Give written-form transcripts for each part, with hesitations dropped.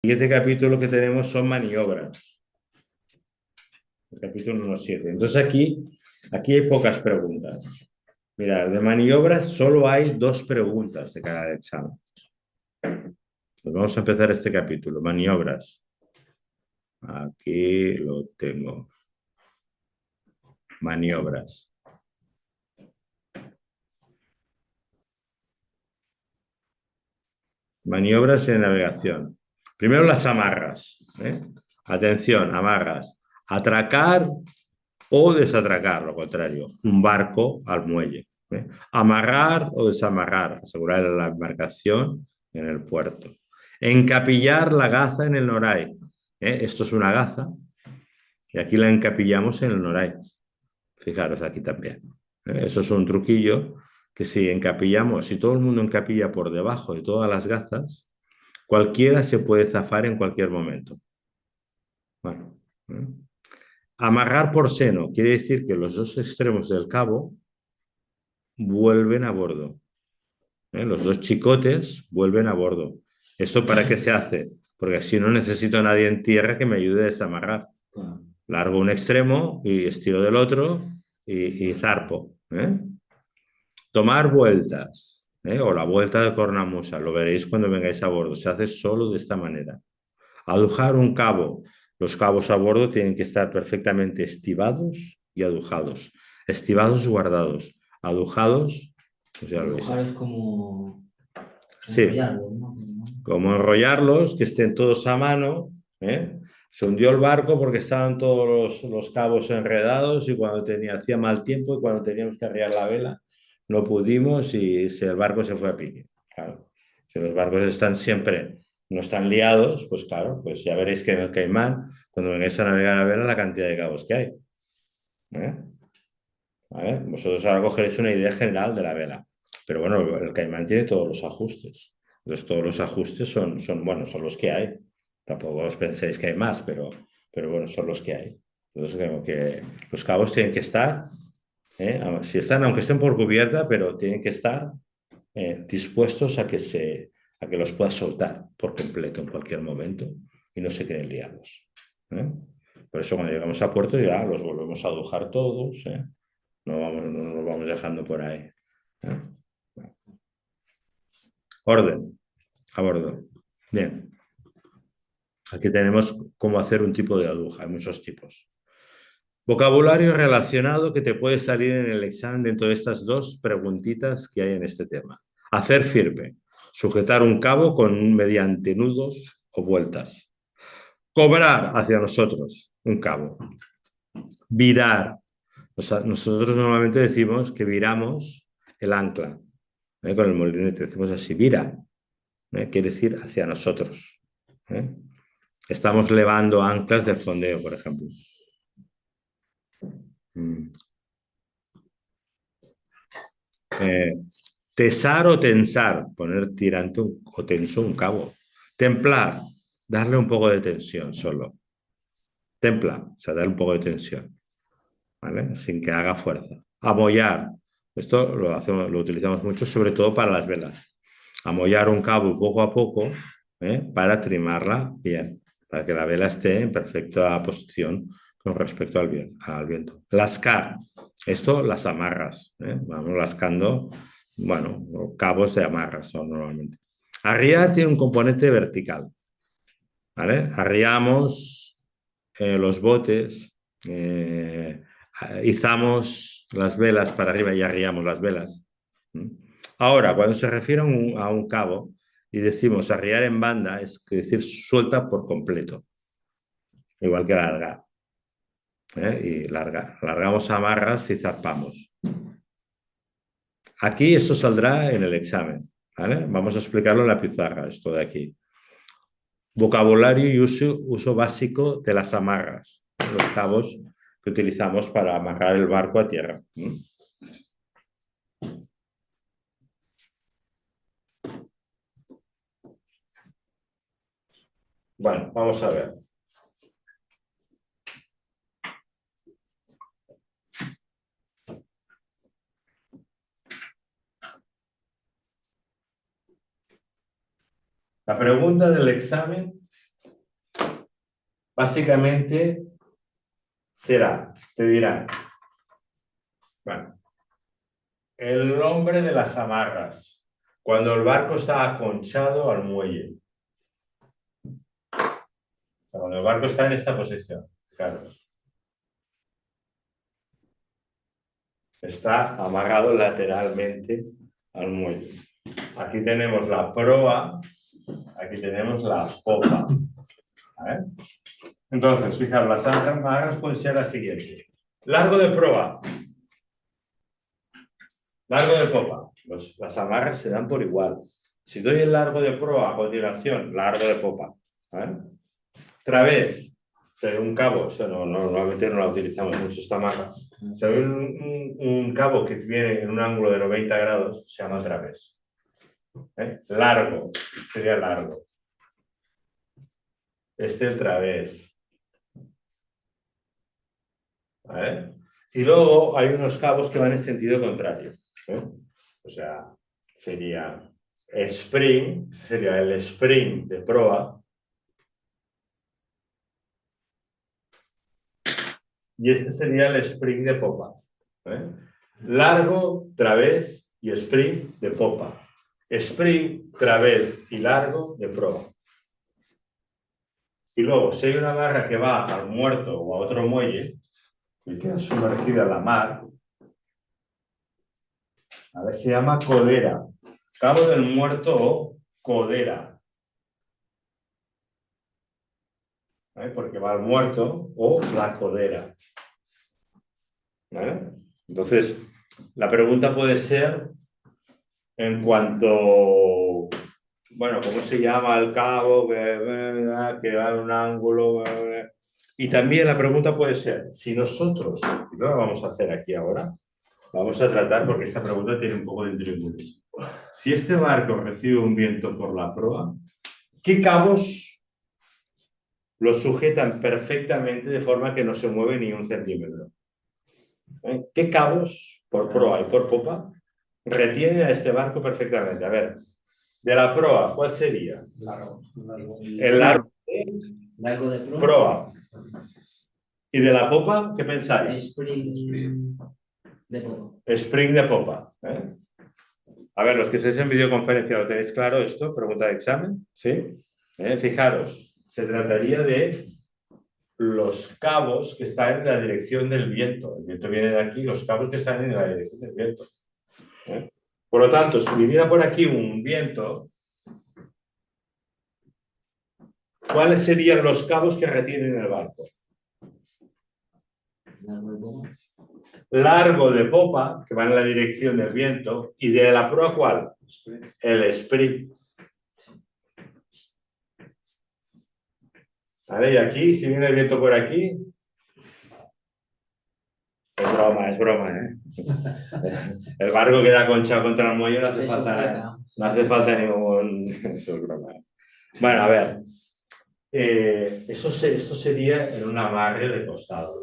siguiente capítulo que tenemos son maniobras. El capítulo número 7. Entonces aquí hay pocas preguntas. Mira, de maniobras solo hay dos preguntas de cada examen. Pues vamos a empezar este capítulo. Maniobras. Aquí lo tengo. Maniobras. Maniobras en navegación. Primero las amarras. ¿Eh? Atención, amarras. Atracar o desatracar, lo contrario. Un barco al muelle. ¿Eh? Amarrar o desamarrar. Asegurar la embarcación en el puerto. Encapillar la gaza en el noray. Esto es una gaza y aquí la encapillamos en el noray. Fijaros aquí también. Eso es un truquillo que si encapillamos, si todo el mundo encapilla por debajo de todas las gazas, cualquiera se puede zafar en cualquier momento. Bueno, ¿eh? Amarrar por seno quiere decir que los dos extremos del cabo vuelven a bordo. Los dos chicotes vuelven a bordo. ¿Esto para qué se hace? Porque así no necesito a nadie en tierra que me ayude a desamarrar. Largo un extremo y estiro del otro y zarpo. Tomar vueltas, o la vuelta de cornamusa, lo veréis cuando vengáis a bordo, se hace solo de esta manera. Adujar un cabo. Los cabos a bordo tienen que estar perfectamente estivados y adujados. Estivados y guardados. Adujados, pues ya lo veis. Dibujar es como Sí, enrollarlo, ¿no? como enrollarlos, que estén todos a mano. ¿eh? Se hundió el barco porque estaban todos los cabos enredados y cuando hacía mal tiempo y cuando teníamos que arriar la vela, no pudimos y el barco se fue a pique. Claro, si los barcos están siempre, no están liados, pues claro, pues ya veréis que en el Caimán, cuando vengáis a navegar a vela, la cantidad de cabos que hay. ¿eh? ¿Vale? Vosotros ahora cogeréis una idea general de la vela, pero bueno, el Caimán tiene todos los ajustes. Entonces todos los ajustes bueno, son los que hay. Tampoco os penséis que hay más, pero bueno, son los que hay. Entonces creo que los cabos tienen que estar, si están, aunque estén por cubierta, pero tienen que estar dispuestos a que los puedas soltar por completo en cualquier momento y no se queden liados. ¿eh? Por eso cuando llegamos a puerto ya los volvemos a adujar todos. No nos vamos dejando por ahí. ¿eh? Orden, a bordo. Bien, aquí tenemos cómo hacer un tipo de aduja, hay muchos tipos. Vocabulario relacionado que te puede salir en el examen dentro de estas dos preguntitas que hay en este tema. Hacer firme, sujetar un cabo mediante nudos o vueltas. Cobrar hacia nosotros un cabo. Virar. O sea, nosotros normalmente decimos que viramos el ancla. Con el molinete decimos así, vira. Quiere decir hacia nosotros. ¿eh? Estamos levando anclas del fondeo, por ejemplo. Mm. Eh, Tesar o tensar, poner tirante o tenso un cabo. Templar, darle un poco de tensión solo. Templa, o sea, darle un poco de tensión, ¿vale? Sin que haga fuerza. Amollar, esto lo utilizamos mucho, sobre todo para las velas. Amollar un cabo poco a poco, para trimarla bien, para que la vela esté en perfecta posición con respecto al viento. Lascar, esto las amarras, vamos lascando, bueno, cabos de amarras son normalmente. Arriar tiene un componente vertical, ¿vale? Arriamos los botes, izamos las velas para arriba y arriamos las velas. Ahora, cuando se refiere a un cabo y decimos arriar en banda, es decir, suelta por completo, igual que largar. Y largamos amarras y zarpamos. Aquí esto saldrá en el examen. ¿vale? Vamos a explicarlo en la pizarra, esto de aquí. Vocabulario y uso básico de las amarras, los cabos que utilizamos para amarrar el barco a tierra. Bueno, vamos a ver. La pregunta del examen básicamente será, te dirán, bueno, el nombre de las amarras, cuando el barco está aconchado al muelle. O sea, cuando el barco está en esta posición, fijaros. Está amarrado lateralmente al muelle. Aquí tenemos la proa, aquí tenemos la popa. ¿Vale? Entonces, fijaros, las amarras pueden ser las siguientes. Largo de proa. Largo de popa. Las amarras se dan por igual. Si doy el largo de proa a continuación, largo de popa. ¿Vale? Través. O sea, un cabo, o sea, normalmente no la utilizamos mucho esta amarra. O sea, un cabo que viene en un ángulo de 90 grados se llama través. Largo, sería largo. Este es el través. ¿Vale? Y luego hay unos cabos que van en sentido contrario. O sea, sería spring, sería el spring de proa. Y este sería el spring de popa. Largo, través y spring de popa. Spring, través y largo de proa. Y luego, si hay una amarra que va al muerto o a otro muelle y queda sumergida en la mar, a ver, se llama codera. Cabo del muerto o codera. ¿Vale? Porque va al muerto o la codera. ¿Vale? Entonces, la pregunta puede ser en cuanto, bueno, ¿cómo se llama el cabo? Que va en un ángulo. Y también la pregunta puede ser, si nosotros, y no lo vamos a hacer aquí ahora, vamos a tratar, porque esta pregunta tiene un poco de intríngulis. Si este barco recibe un viento por la proa, ¿qué cabos lo sujetan perfectamente de forma que no se mueve ni un centímetro? ¿Qué cabos, por proa y por popa, retienen a este barco perfectamente? A ver, de la proa, ¿cuál sería? Largo. El largo Largo de proa. proa. ¿Y de la popa, qué pensáis? Spring de popa. Spring de popa. A ver, los que estéis en videoconferencia, ¿lo tenéis claro esto? Pregunta de examen, ¿sí? Fijaros, se trataría de los cabos que están en la dirección del viento. El viento viene de aquí, los cabos que están en la dirección del viento. Por lo tanto, si viniera por aquí un viento, ¿cuáles serían los cabos que retienen el barco? Largo de popa. Largo de popa, que va en la dirección del viento, y de la proa, ¿cuál? El spring. ¿Vale? Y aquí, si viene el viento por aquí, es broma, ¿eh? El barco queda conchado contra el muelle, no hace falta ningún... Eso es broma. Bueno, a ver, esto sería en un amarre de costado.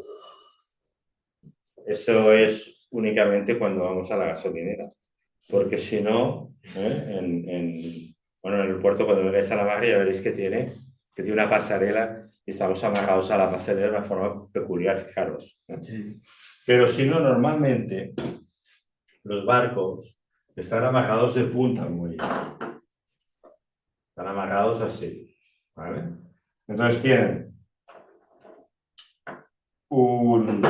Eso es únicamente cuando vamos a la gasolinera, porque si no, en el puerto, cuando vengáis a la amarre, ya veréis que tiene una pasarela y estamos amarrados a la pasarela de una forma peculiar, fijaros. Sí. Pero si no, normalmente los barcos están amarrados de punta al muelle. Están amarrados así, ¿vale? Entonces tienen un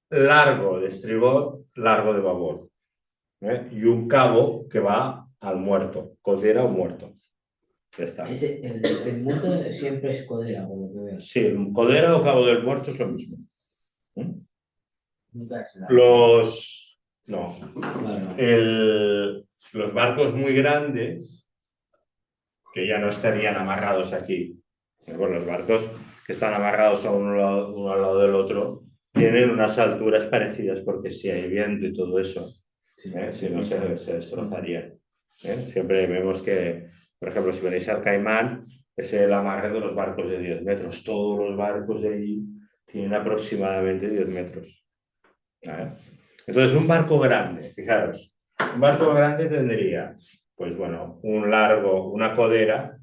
largo de estribor, largo de babor, y un cabo que va al muerto, codera o muerto. Ya está. El muerto siempre es codera, por lo que veo. Sí, codera o cabo del muerto es lo mismo. Nunca es No. Vale. Los barcos muy grandes, que ya no estarían amarrados aquí, bueno, los barcos que están amarrados a uno al lado del otro, tienen unas alturas parecidas, porque si hay viento y todo eso, si no se destrozarían. Siempre vemos que, por ejemplo, si venís al Caimán, es el amarre de los barcos de 10 metros. Todos los barcos de allí tienen aproximadamente 10 metros. Entonces, un barco grande, fijaros, un barco grande tendría, pues bueno, una codera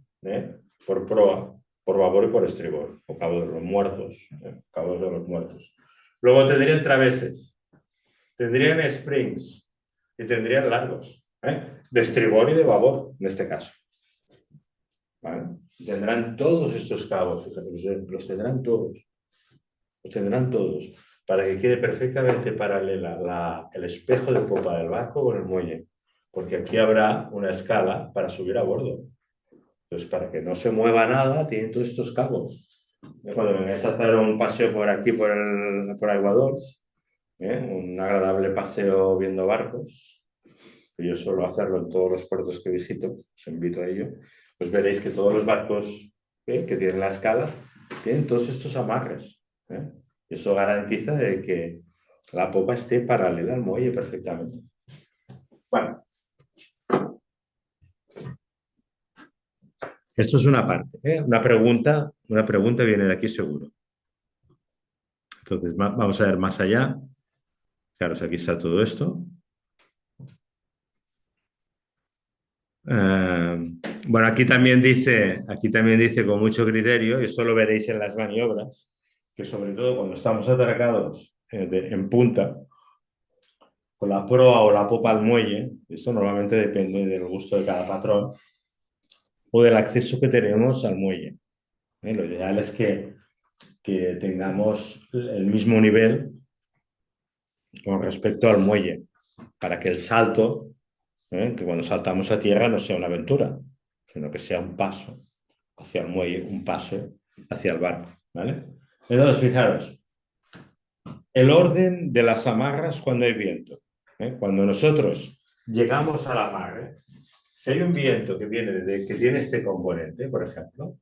por proa, por babor y por estribor, o cabo de los muertos, cabos de los muertos. Luego tendrían traveses, tendrían springs y tendrían largos, de estribor y de babor, en este caso. ¿Vale? Tendrán todos estos cabos, fíjate, los tendrán todos. Los tendrán todos, para que quede perfectamente paralela el espejo de popa del barco con el muelle, porque aquí habrá una escala para subir a bordo. Entonces, para que no se mueva nada, tienen todos estos cabos. Cuando vengáis a hacer un paseo por aquí, por Aiguadols, un agradable paseo viendo barcos, que yo suelo hacerlo en todos los puertos que visito, os invito a ello, pues veréis que todos los barcos que tienen la escala tienen todos estos amarres. Eso garantiza de que la popa esté paralela al muelle perfectamente. Bueno, esto es una parte. Una pregunta viene de aquí seguro. Entonces, vamos a ver más allá. Fijaros, aquí está todo esto. Bueno, aquí también dice con mucho criterio, y esto lo veréis en las maniobras, que sobre todo cuando estamos atracados en punta, con la proa o la popa al muelle, esto normalmente depende del gusto de cada patrón, o del acceso que tenemos al muelle. Lo ideal es que tengamos el mismo nivel con respecto al muelle, para que el salto, que cuando saltamos a tierra no sea una aventura, sino que sea un paso hacia el muelle, un paso hacia el barco. ¿Vale? Entonces, fijaros, el orden de las amarras cuando hay viento. Cuando nosotros llegamos al amarre, si hay un viento que que tiene este componente, por ejemplo,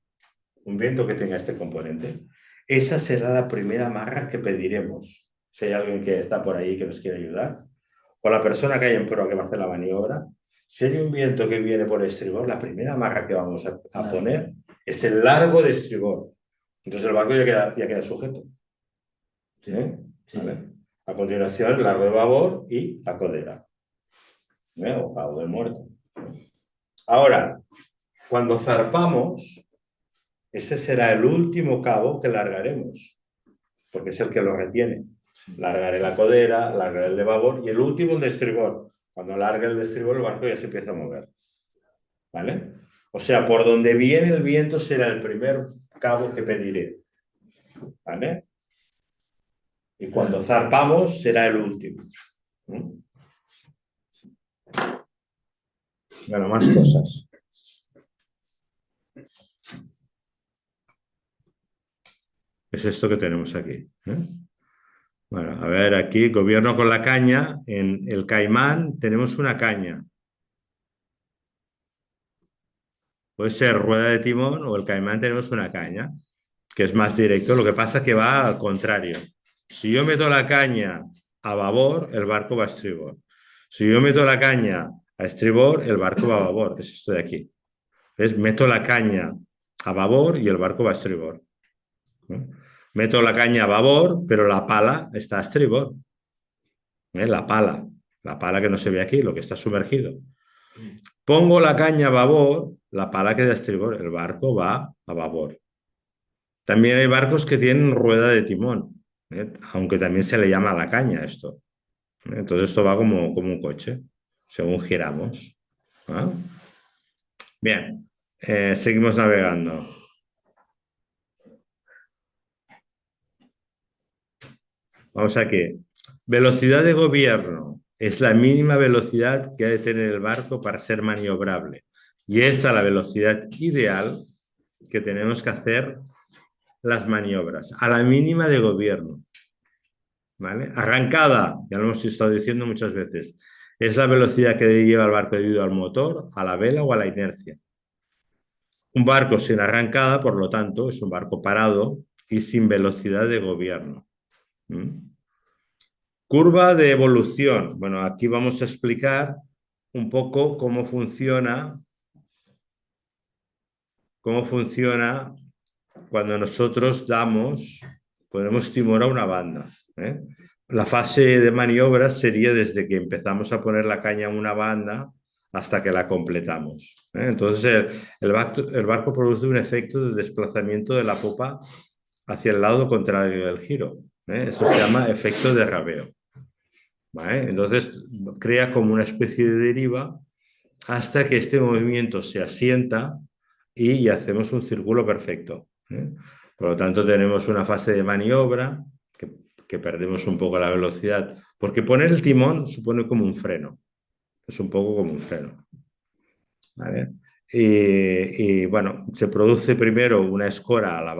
un viento que tenga este componente, esa será la primera amarra que pediremos. Si hay alguien que está por ahí que nos quiere ayudar, o la persona que hay en proa que va a hacer la maniobra, si hay un viento que viene por estribor, la primera amarra que vamos a poner es el largo de estribor. Entonces el barco ya queda sujeto. ¿Sí? Sí. ¿Vale? A continuación, el largo de babor y la codera. O cabo del muerto. Ahora, cuando zarpamos, ese será el último cabo que largaremos, porque es el que lo retiene. Largaré la codera, largaré el de babor y el último el de estribor. Cuando largue el de estribor, el barco ya se empieza a mover. ¿Vale? O sea, por donde viene el viento será el primer cabo que pediré. ¿Vale? Y cuando zarpamos será el último. Bueno, más cosas. Es esto que tenemos aquí. Bueno, a ver, aquí, gobierno con la caña. En el Caimán tenemos una caña. Puede ser rueda de timón o el Caimán tenemos una caña, que es más directo. Lo que pasa es que va al contrario. Si yo meto la caña a babor, el barco va a estribor. Si yo meto la caña a estribor, el barco va a babor. Es esto de aquí. ¿Ves? Meto la caña a babor y el barco va a estribor. Meto la caña a babor, pero la pala está a estribor. La pala que no se ve aquí, lo que está sumergido. Pongo la caña a babor, la pala queda a estribor, el barco va a babor. También hay barcos que tienen rueda de timón, aunque también se le llama la caña esto. Entonces esto va como un coche, según giramos. Bien, seguimos navegando. Vamos aquí. Velocidad de gobierno es la mínima velocidad que ha de tener el barco para ser maniobrable. Y es a la velocidad ideal que tenemos que hacer las maniobras, a la mínima de gobierno. ¿Vale? Arrancada, ya lo hemos estado diciendo muchas veces, es la velocidad que lleva el barco debido al motor, a la vela o a la inercia. Un barco sin arrancada, por lo tanto, es un barco parado y sin velocidad de gobierno. Curva de evolución. Bueno, aquí vamos a explicar un poco cómo funciona cuando nosotros ponemos timón a una banda. La fase de maniobra sería desde que empezamos a poner la caña a una banda hasta que la completamos. Entonces el barco produce un efecto de desplazamiento de la popa hacia el lado contrario del giro. Eso se llama efecto de rabeo. ¿Vale? Entonces crea como una especie de deriva hasta que este movimiento se asienta y hacemos un círculo perfecto. Por lo tanto, tenemos una fase de maniobra que perdemos un poco la velocidad, porque poner el timón supone como un freno, es un poco como un freno. ¿Vale? Bueno, se produce primero una escora a la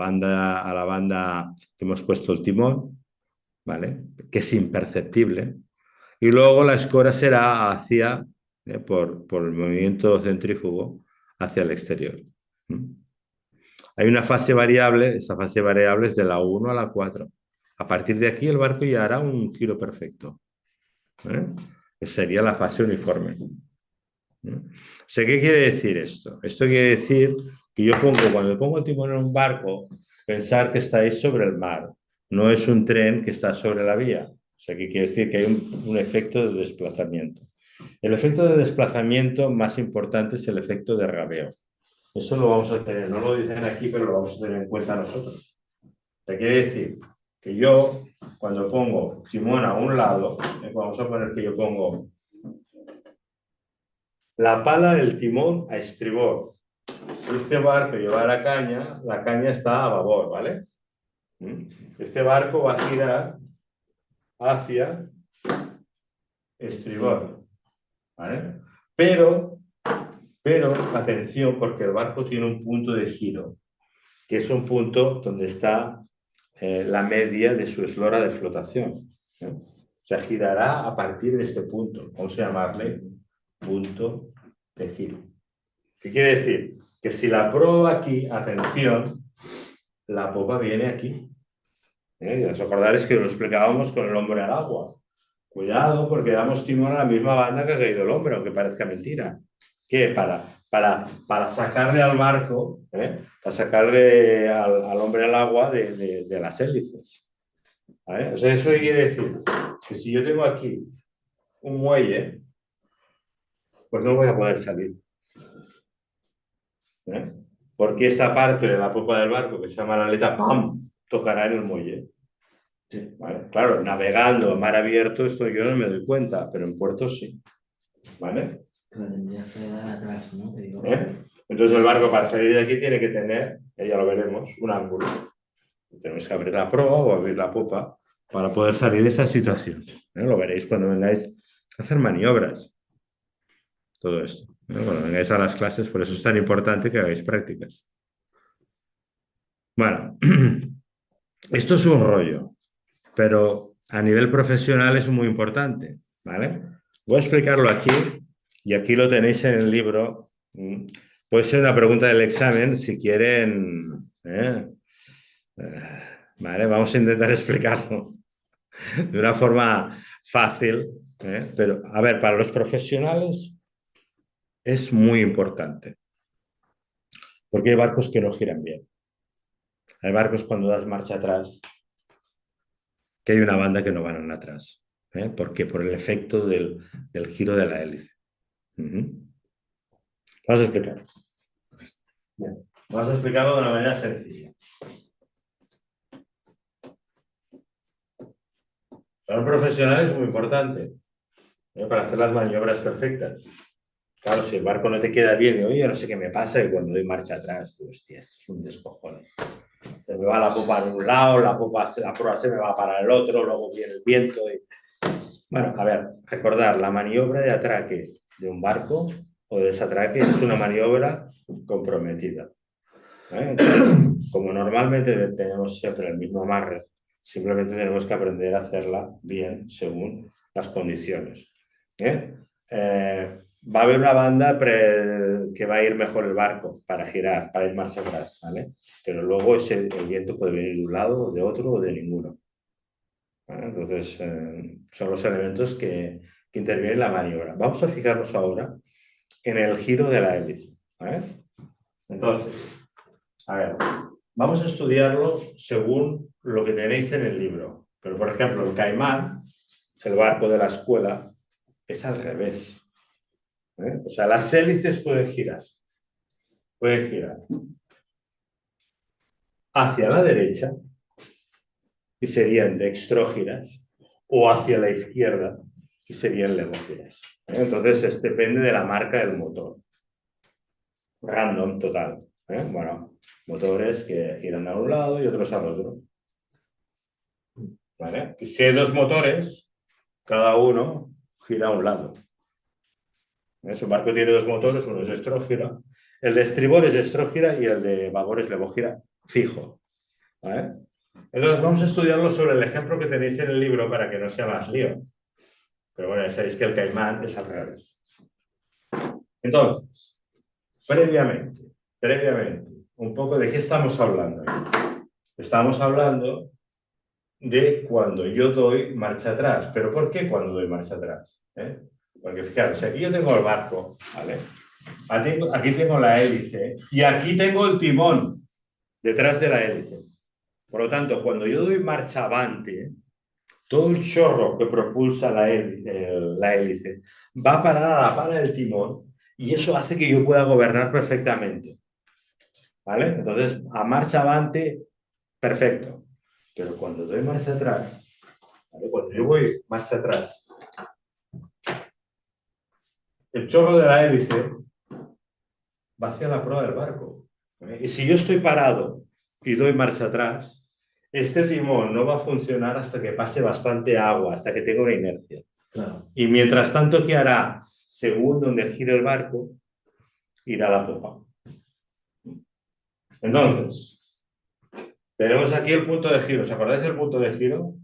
banda que hemos puesto el timón, ¿vale? Que es imperceptible, y luego la escora será hacia, por el movimiento centrífugo, hacia el exterior. Hay una fase variable, esa fase variable es de la 1 a la 4. A partir de aquí el barco ya hará un giro perfecto. Que sería la fase uniforme. O sea, ¿qué quiere decir esto? Esto quiere decir que cuando pongo el timón en un barco, pensar que estáis sobre el mar. No es un tren que está sobre la vía. O sea, que quiere decir que hay un efecto de desplazamiento. El efecto de desplazamiento más importante es el efecto de rabeo. Eso lo vamos a tener, no lo dicen aquí, pero lo vamos a tener en cuenta nosotros. ¿Qué quiere decir? Que yo, cuando pongo timón a un lado, vamos a poner que yo pongo la pala del timón a estribor. Si este barco lleva la caña está a babor, ¿vale? Este barco va a girar hacia estribor, ¿vale? Pero, atención, porque el barco tiene un punto de giro, que es un punto donde está la media de su eslora de flotación. O sea, girará a partir de este punto. Vamos a llamarle punto de giro. ¿Qué quiere decir? Que si la proa aquí, atención, la popa viene aquí. ¿Os acordaréis que lo explicábamos con el hombre al agua? Cuidado, porque damos timón a la misma banda que ha caído el hombre, aunque parezca mentira. ¿Qué? Para sacarle al barco, para sacarle al hombre al agua de las hélices. ¿Vale? O sea, eso quiere decir que si yo tengo aquí un muelle, pues no voy a poder salir. Porque esta parte de la popa del barco, que se llama la aleta, ¡pam!, tocará en el muelle. Sí, ¿vale? Claro, navegando a mar abierto, esto yo no me doy cuenta, pero en puertos sí. ¿Vale? Que tendrías que dar atrás, ¿no? Entonces el barco para salir de aquí tiene que tener, ya lo veremos, un ángulo. Tenemos que abrir la proa o abrir la popa para poder salir de esa situación. Lo veréis cuando vengáis a hacer maniobras. Todo esto. Cuando vengáis a las clases, por eso es tan importante que hagáis prácticas. Bueno, esto es un rollo, pero a nivel profesional es muy importante, ¿vale? Voy a explicarlo aquí y aquí lo tenéis en el libro. Puede ser una pregunta del examen si quieren. Vale, vamos a intentar explicarlo de una forma fácil, pero a ver, para los profesionales es muy importante, porque hay barcos que no giran bien. Hay barcos cuando das marcha atrás, que hay una banda que no van atrás. ¿Por qué? Por el efecto del giro de la hélice. Vamos a explicarlo. Bien. Vamos a explicarlo de una manera sencilla. Para un profesional es muy importante para hacer las maniobras perfectas. Claro, si el barco no te queda bien y oye, no sé qué me pasa, y cuando doy marcha atrás, pues, hostia, esto es un descojone. Se me va la popa en un lado, la proa se me va para el otro, luego viene el viento. Bueno, a ver, recordar, la maniobra de atraque de un barco o de desatraque es una maniobra comprometida. Entonces, como normalmente tenemos siempre el mismo amarre, simplemente tenemos que aprender a hacerla bien según las condiciones. Va a haber una banda que va a ir mejor el barco para girar, para ir marcha atrás, ¿vale? Pero luego el viento puede venir de un lado, de otro o de ninguno. ¿Vale? Entonces, son los elementos que intervienen en la maniobra. Vamos a fijarnos ahora en el giro de la hélice. ¿Vale? Entonces, a ver, vamos a estudiarlo según lo que tenéis en el libro. Pero, por ejemplo, el Caimán, el barco de la escuela, es al revés. O sea, las hélices pueden girar. Pueden girar hacia la derecha, que serían dextrógiras, o hacia la izquierda, que serían levógiras. Entonces, depende de la marca del motor. Random total. Bueno, motores que giran a un lado y otros al otro. ¿Vale? Si hay dos motores, cada uno gira a un lado. Su barco tiene dos motores, uno es estrógira. El de estribor es estrógira y el de babor es levógira fijo. ¿Vale? Entonces vamos a estudiarlo sobre el ejemplo que tenéis en el libro para que no sea más lío. Pero bueno, ya sabéis que el caimán es al revés. Entonces, previamente, un poco de qué estamos hablando. Estamos hablando de cuando yo doy marcha atrás. ¿Pero por qué cuando doy marcha atrás? Porque fijaros, aquí yo tengo el barco, ¿vale? Aquí tengo la hélice y aquí tengo el timón detrás de la hélice. Por lo tanto, cuando yo doy marcha avante, todo el chorro que propulsa la hélice va a parar a la pala del timón y eso hace que yo pueda gobernar perfectamente. ¿Vale? Entonces, a marcha avante, perfecto. Pero cuando doy marcha atrás, ¿vale? Cuando yo voy marcha atrás, el chorro de la hélice va hacia la proa del barco. ¿Vale? Y si yo estoy parado y doy marcha atrás, este timón no va a funcionar hasta que pase bastante agua, hasta que tenga una inercia. Claro. Y mientras tanto, ¿qué hará? Según donde gire el barco, irá a la popa. Entonces, tenemos aquí el punto de giro. ¿Os acordáis del punto de giro?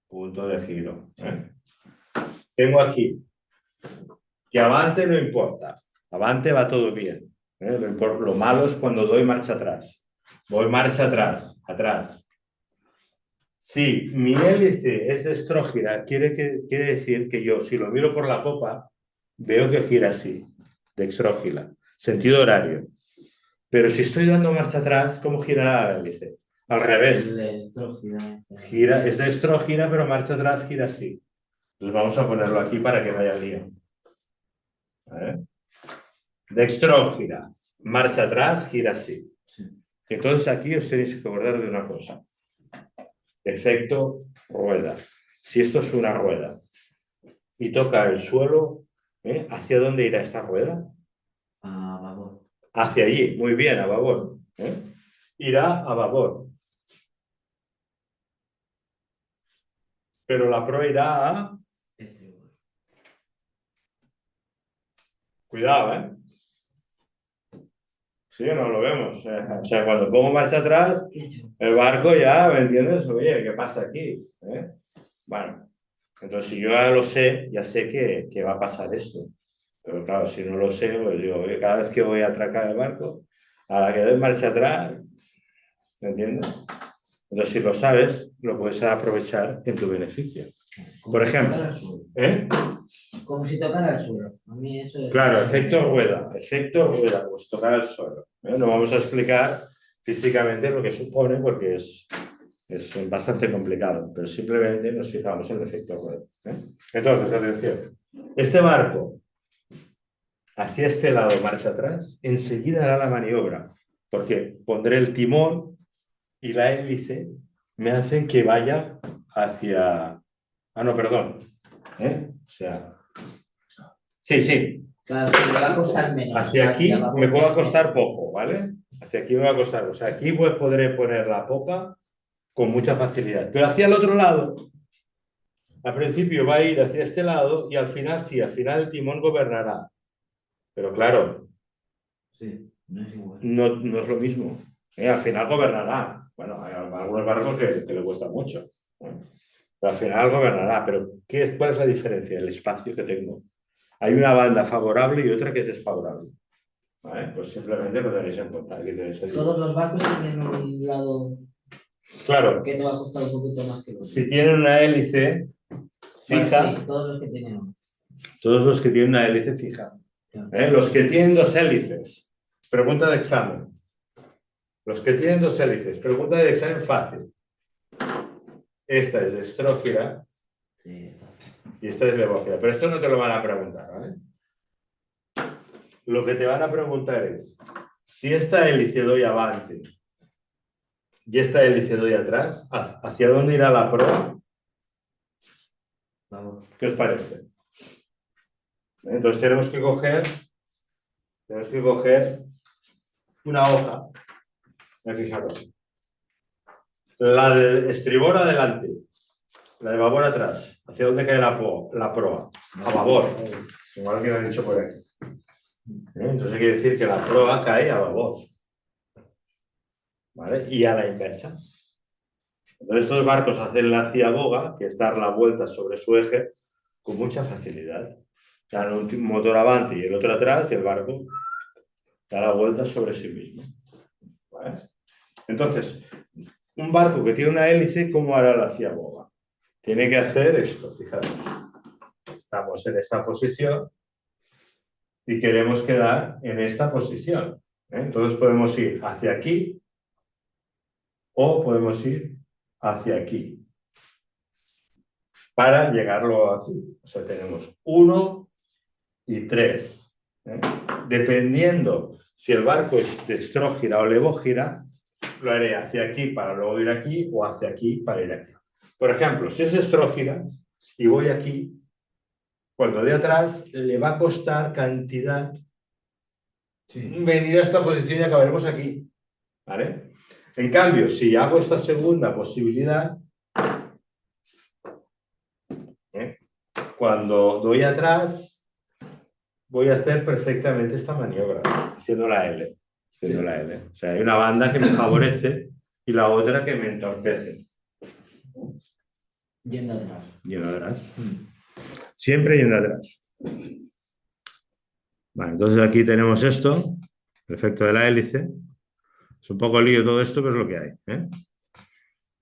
Punto de giro. Tengo aquí que avante no importa. Avante va todo bien. Lo malo es cuando doy marcha atrás. Voy marcha atrás, atrás. Si mi hélice es destrógira, quiere decir que yo, si lo miro por la popa, veo que gira así, dextrógira, sentido horario. Pero si estoy dando marcha atrás, ¿cómo girará la hélice? Al revés. Es destrógira, pero marcha atrás gira así. Entonces vamos a ponerlo aquí para que no haya lío. Dextrógira, marcha atrás, gira así. Entonces aquí os tenéis que acordar de una cosa. Efecto rueda. Si esto es una rueda y toca el suelo, ¿hacia dónde irá esta rueda? A babor. Hacia allí, muy bien, a babor. Irá a babor. Pero la proa irá a... Cuidado, Sí, no lo vemos. O sea, cuando pongo marcha atrás, el barco ya, ¿me entiendes? Oye, ¿qué pasa aquí? Bueno, entonces si yo ya lo sé, ya sé que va a pasar esto. Pero claro, si no lo sé, pues digo, oye, cada vez que voy a atracar el barco, a la que doy marcha atrás, ¿me entiendes? Entonces, si lo sabes, lo puedes aprovechar en tu beneficio. Por ejemplo, Como si tocara el suelo. A mí eso es... Claro, efecto rueda, pues tocar el suelo. No vamos a explicar físicamente lo que supone porque es bastante complicado, pero simplemente nos fijamos en el efecto rueda. Entonces, atención, este barco hacia este lado marcha atrás, enseguida hará la maniobra, porque pondré el timón y la hélice me hacen que vaya hacia... Ah, no, perdón. O sea... Sí. Claro, se me va a costar menos. Hacia aquí me puede costar poco, ¿vale? Hacia aquí me va a costar. O sea, aquí pues podré poner la popa con mucha facilidad. Pero hacia el otro lado, al principio va a ir hacia este lado y al final sí, al final el timón gobernará. Pero claro, sí, no es igual. No es lo mismo. Al final gobernará. Bueno, hay algunos barcos que le cuesta mucho. Pero al final gobernará. Pero ¿cuál es la diferencia? El espacio que tengo. Hay una banda favorable y otra que es desfavorable. ¿Vale? Pues simplemente lo tenéis en cuenta. Todos los barcos tienen un lado... Claro. Que te va a costar un poquito más que el otro. Si tienen una hélice fija... Sí, todos los que tienen una. Todos los que tienen una hélice fija. Los que tienen dos hélices. Pregunta de examen. Los que tienen dos hélices. Pregunta de examen fácil. Esta es destrógira. Sí. Y esta es levógira. Pero esto no te lo van a preguntar, ¿vale? lo que te van a preguntar es, si esta hélice doy avante y esta hélice doy atrás, ¿hacia dónde irá la proa? Vamos. ¿Qué os parece? Entonces tenemos que coger una hoja. Fijaros. La de estribor adelante, la de babor atrás. ¿Hacia dónde cae la proa? A babor, como alguien ha dicho por aquí. Entonces quiere decir que la proa cae a babor. ¿Vale? Y a la inversa. Entonces estos barcos hacen la ciaboga, que es dar la vuelta sobre su eje, con mucha facilidad. Dan un motor avante y el otro atrás y el barco da la vuelta sobre sí mismo. ¿Vale? Entonces, un barco que tiene una hélice, ¿cómo hará la ciaboga? Tiene que hacer esto, fijaros. Estamos en esta posición y queremos quedar en esta posición. Entonces podemos ir hacia aquí o podemos ir hacia aquí para llegarlo aquí. O sea, tenemos 1 y 3. Dependiendo si el barco es dextrógira o levógira, lo haré hacia aquí para luego ir aquí o hacia aquí para ir aquí. Por ejemplo, si es dextrógira y voy aquí, cuando de atrás le va a costar cantidad venir a esta posición y acabaremos aquí. ¿Vale? En cambio, si hago esta segunda posibilidad, cuando doy atrás, voy a hacer perfectamente esta maniobra, haciendo la L. Haciendo la L. O sea, hay una banda que me favorece y la otra que me entorpece. Yendo atrás. Yendo atrás. Siempre yendo atrás. Vale, entonces aquí tenemos esto, el efecto de la hélice. Es un poco lío todo esto, pero es lo que hay.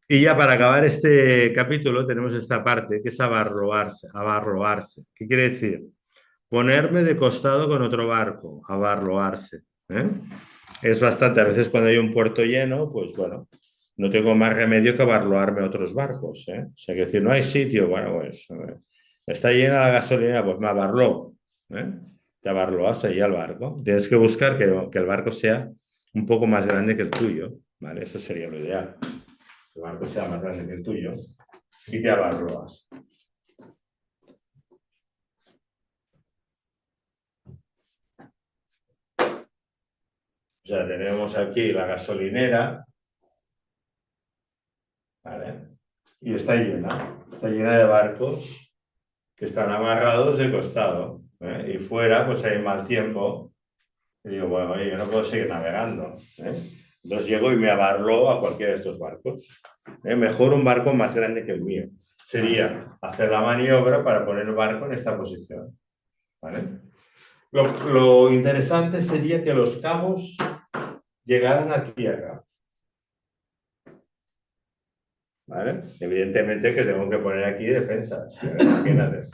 Y ya para acabar este capítulo tenemos esta parte que es abarroarse. Abarroarse. ¿Qué quiere decir? Ponerme de costado con otro barco, abarroarse. Es bastante, a veces cuando hay un puerto lleno, pues bueno, no tengo más remedio que abarroarme a otros barcos. O sea, que decir, no hay sitio, bueno, pues está llena la gasolina, pues me abarró. Te abarroas ahí al barco. Tienes que buscar que el barco sea un poco más grande que el tuyo, ¿vale? Eso sería lo ideal. Que el barco sea más grande que el tuyo y te abarroas. O sea, tenemos aquí la gasolinera, ¿vale? Y está llena de barcos que están amarrados de costado, y fuera pues hay mal tiempo y digo, bueno, oye, yo no puedo seguir navegando, Entonces llego y me abarro a cualquiera de estos barcos. Mejor un barco más grande que el mío. Sería hacer la maniobra para poner el barco en esta posición, ¿vale? Lo interesante sería que los cabos llegaran a tierra, ¿vale? Evidentemente que tengo que poner aquí defensas, imagínate,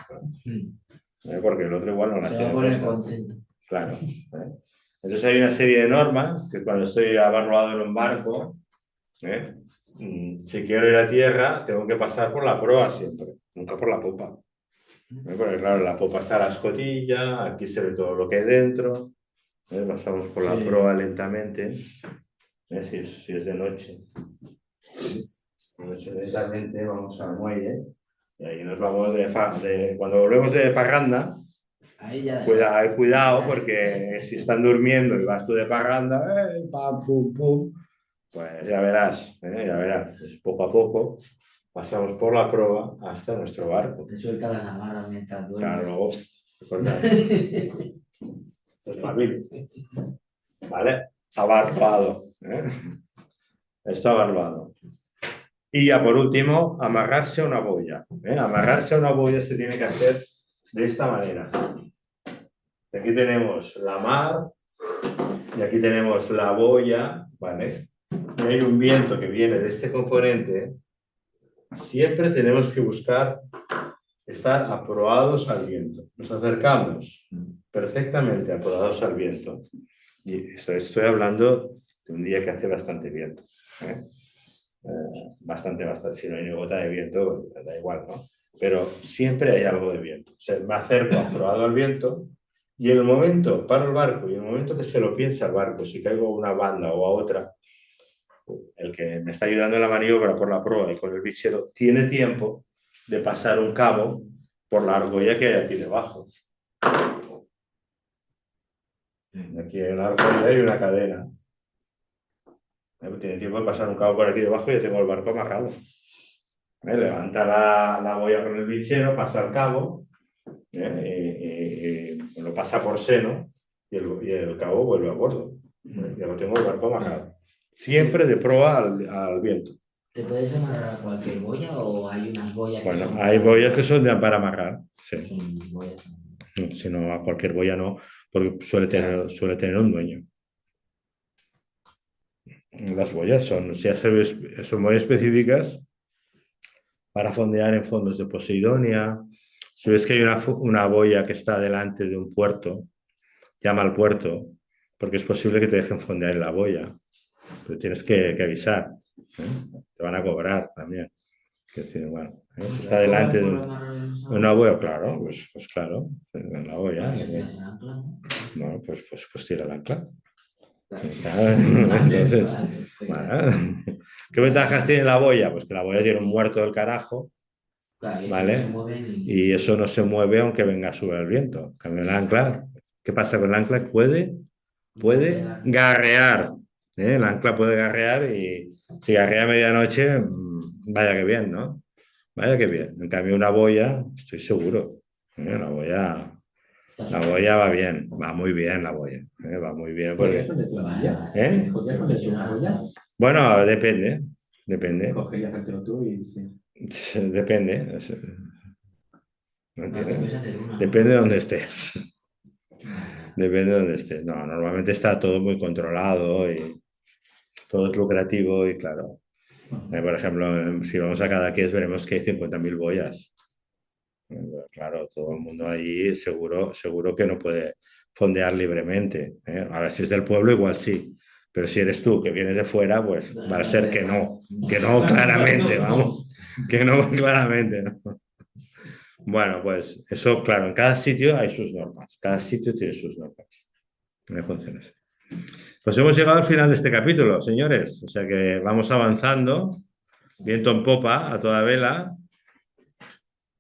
¿no? Porque el otro igual no las Se va a tiene poner puestas. contento. Claro. Entonces hay una serie de normas que cuando estoy abarroado en un barco, si quiero ir a tierra, tengo que pasar por la proa siempre, nunca por la popa. Porque claro, la popa está a la escotilla, aquí se ve todo lo que hay dentro, pasamos por la proa lentamente, si es de noche. Lentamente vamos al muelle y ahí nos vamos cuando volvemos de parranda. Ahí ya. Cuidado, porque si están durmiendo y vas tú de parranda, pam, pum, pum, pues ya verás, ya verás. Pues poco a poco pasamos por la proa hasta nuestro barco. Te suelta las amarras mientras duermes. Claro, luego, eso es familia. ¿Vale? Abarroado. Esto abarroado. Y ya por último, amarrarse a una boya. Amarrarse a una boya se tiene que hacer de esta manera. Aquí tenemos la mar y aquí tenemos la boya, ¿vale? Y hay un viento que viene de este componente. Siempre tenemos que buscar estar aproados al viento. Nos acercamos perfectamente aproados al viento. Y estoy hablando de un día que hace bastante viento. Bastante. Si no hay ni gota de viento, da igual, ¿no? Pero siempre hay algo de viento. O sea, me acerco aproado al viento Y en el momento, paro el barco, y en el momento que se lo piensa el barco, si caigo a una banda o a otra, el que me está ayudando en la maniobra por la proa y con el bichero, tiene tiempo de pasar un cabo por la argolla que hay aquí debajo. Aquí hay una argolla y una cadena. Tiene tiempo de pasar un cabo por aquí debajo y ya tengo el barco amarrado. Levanta la boya con el bichero, pasa el cabo, lo pasa por seno y el cabo vuelve a bordo. Ya lo tengo el barco amarrado. Siempre de proa al viento. ¿Te puedes amarrar a cualquier boya o hay unas boyas que Bueno, son hay boyas que son para amarrar, sí. son boyas? Si no, a cualquier boya no, porque suele tener un dueño. Las boyas son muy específicas para fondear en fondos de Posidonia. Si ves que hay una boya que está delante de un puerto, llama al puerto, porque es posible que te dejen fondear en la boya, pero tienes que avisar. Te van a cobrar también. Es decir, bueno, si está delante de una boya, claro, pues claro, en la boya. Bueno, pues tira el ancla. Entonces, bueno, ¿qué ventajas tiene la boya? Pues que la boya tiene un muerto del carajo, ¿vale? Y eso no se mueve aunque venga a subir el viento. En cambio, el ancla, ¿qué pasa con el ancla? Puede garrear. El ancla puede garrear y si garrea a medianoche, vaya que bien, ¿no? Vaya que bien. En cambio, una boya, estoy seguro. La boya va bien, va muy bien la boya. Va muy bien. ¿Eh? Bueno, depende. Coger y hacértelo tú y sí. Depende. Depende de dónde estés. Depende de dónde estés. No, normalmente está todo muy controlado y todo es lucrativo y claro. Por ejemplo, si vamos a Cadaqués veremos que hay 50.000 boyas. Claro, todo el mundo allí seguro que no puede fondear libremente. Ahora, si es del pueblo, igual sí. Pero si eres tú que vienes de fuera, pues va a ser que no claramente, vamos. Que no, claramente, ¿no? Bueno, pues eso, claro, en cada sitio hay sus normas. Cada sitio tiene sus normas. Me funciona así. Pues hemos llegado al final de este capítulo, señores. O sea que vamos avanzando, viento en popa, a toda vela.